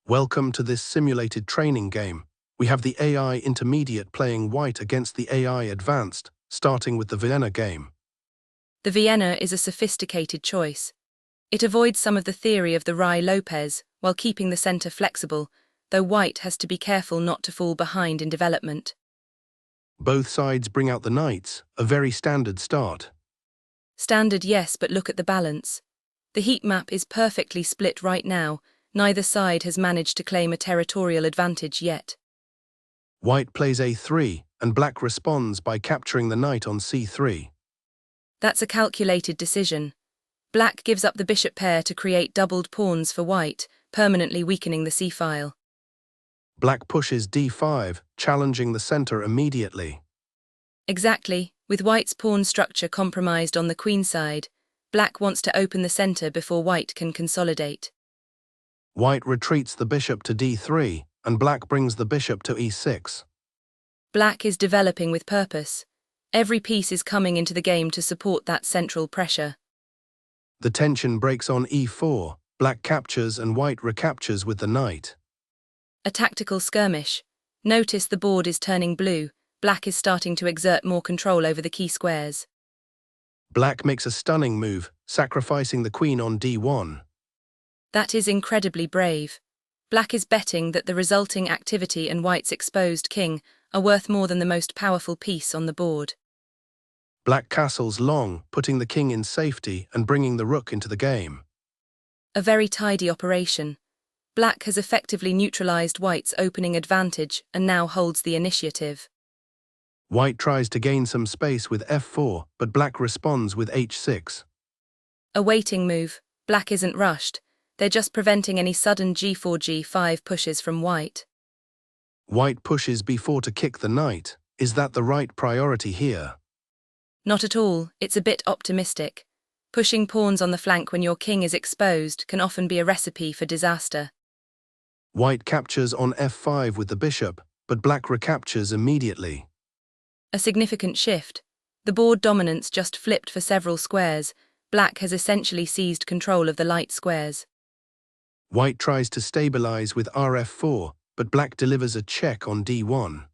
Welcome to this simulated training game. We have the AI intermediate playing white against the AI advanced, starting with the Vienna game. The Vienna is a sophisticated choice. It avoids some of the theory of the Rye Lopez while keeping the centre flexible, though white has to be careful not to fall behind in development. Both sides bring out the knights, a very standard start. Standard, yes, but look at the balance. The heat map is perfectly split right now. Neither side has managed to claim a territorial advantage yet. White plays a3, and black responds by capturing the knight on c3. That's a calculated decision. Black gives up the bishop pair to create doubled pawns for white, permanently weakening the c-file. Black pushes d5, challenging the center immediately. Exactly. With white's pawn structure compromised on the queen side, black wants to open the center before white can consolidate. White retreats the bishop to d3, and black brings the bishop to e6. Black is developing with purpose. Every piece is coming into the game to support that central pressure. The tension breaks on e4, black captures and white recaptures with the knight. A tactical skirmish. Notice the board is turning blue. Black is starting to exert more control over the key squares. Black makes a stunning move, sacrificing the queen on d1. That is incredibly brave. Black is betting that the resulting activity and white's exposed king are worth more than the most powerful piece on the board. Black castles long, putting the king in safety and bringing the rook into the game. A very tidy operation. Black has effectively neutralized white's opening advantage and now holds the initiative. White tries to gain some space with f4, but black responds with h6. A waiting move. Black isn't rushed. They're just preventing any sudden g4, g5 pushes from white. White pushes b4 to kick the knight. Is that the right priority here? Not at all. It's a bit optimistic. Pushing pawns on the flank when your king is exposed can often be a recipe for disaster. White captures on f5 with the bishop, but black recaptures immediately. A significant shift. The board dominance just flipped for several squares. Black has essentially seized control of the light squares. White tries to stabilize with rf4, but black delivers a check on d1.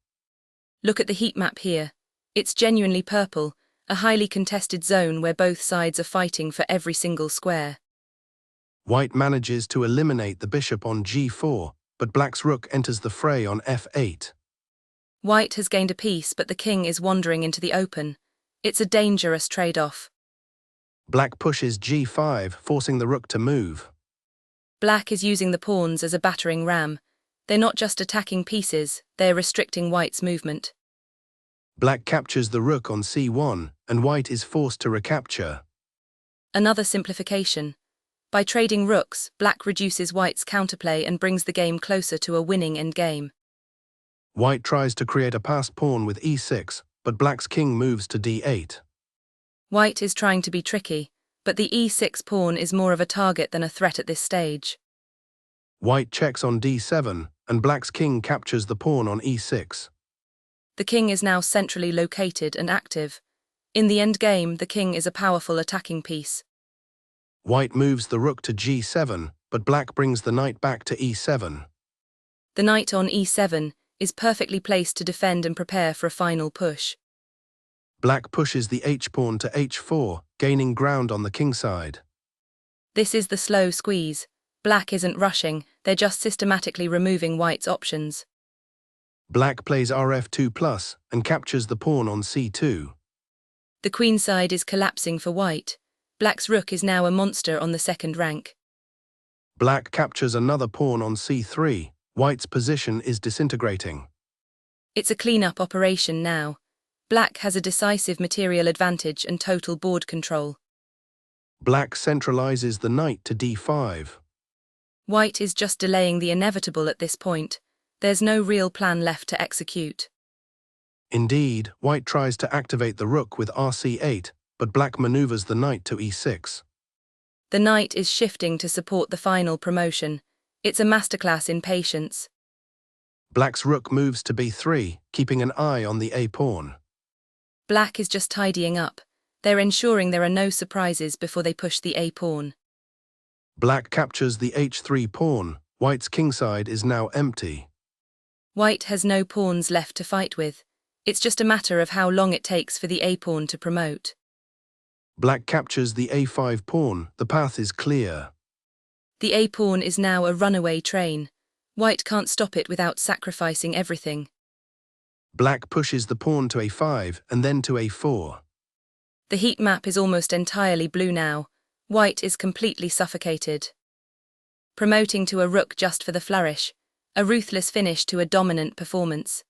Look at the heat map here. It's genuinely purple, a highly contested zone where both sides are fighting for every single square. White manages to eliminate the bishop on g4, but black's rook enters the fray on f8. White has gained a piece, but the king is wandering into the open. It's a dangerous trade-off. Black pushes g5, forcing the rook to move. Black is using the pawns as a battering ram. They're not just attacking pieces, they're restricting white's movement. Black captures the rook on c1, and white is forced to recapture. Another simplification. By trading rooks, black reduces white's counterplay and brings the game closer to a winning endgame. White tries to create a passed pawn with e6, but black's king moves to d8. White is trying to be tricky, but the e6 pawn is more of a target than a threat at this stage. White checks on d7, and black's king captures the pawn on e6. The king is now centrally located and active. In the endgame, the king is a powerful attacking piece. White moves the rook to g7, but black brings the knight back to e7. The knight on e7 is perfectly placed to defend and prepare for a final push. Black pushes the h-pawn to h4, gaining ground on the king side. This is the slow squeeze. Black isn't rushing, they're just systematically removing white's options. Black plays rf2+, and captures the pawn on c2. The queen side is collapsing for white. Black's rook is now a monster on the second rank. Black captures another pawn on c3. White's position is disintegrating. It's a clean-up operation now. Black has a decisive material advantage and total board control. Black centralizes the knight to d5. White is just delaying the inevitable at this point. There's no real plan left to execute. Indeed, white tries to activate the rook with rc8, but black maneuvers the knight to e6. The knight is shifting to support the final promotion. It's a masterclass in patience. Black's rook moves to b3, keeping an eye on the a-pawn. Black is just tidying up. They're ensuring there are no surprises before they push the a-pawn. Black captures the h3 pawn. White's kingside is now empty. White has no pawns left to fight with. It's just a matter of how long it takes for the a-pawn to promote. Black captures the a5 pawn. The path is clear. The a-pawn is now a runaway train. White can't stop it without sacrificing everything. Black pushes the pawn to a5 and then to a4. The heat map is almost entirely blue now. White is completely suffocated. Promoting to a rook just for the flourish. A ruthless finish to a dominant performance.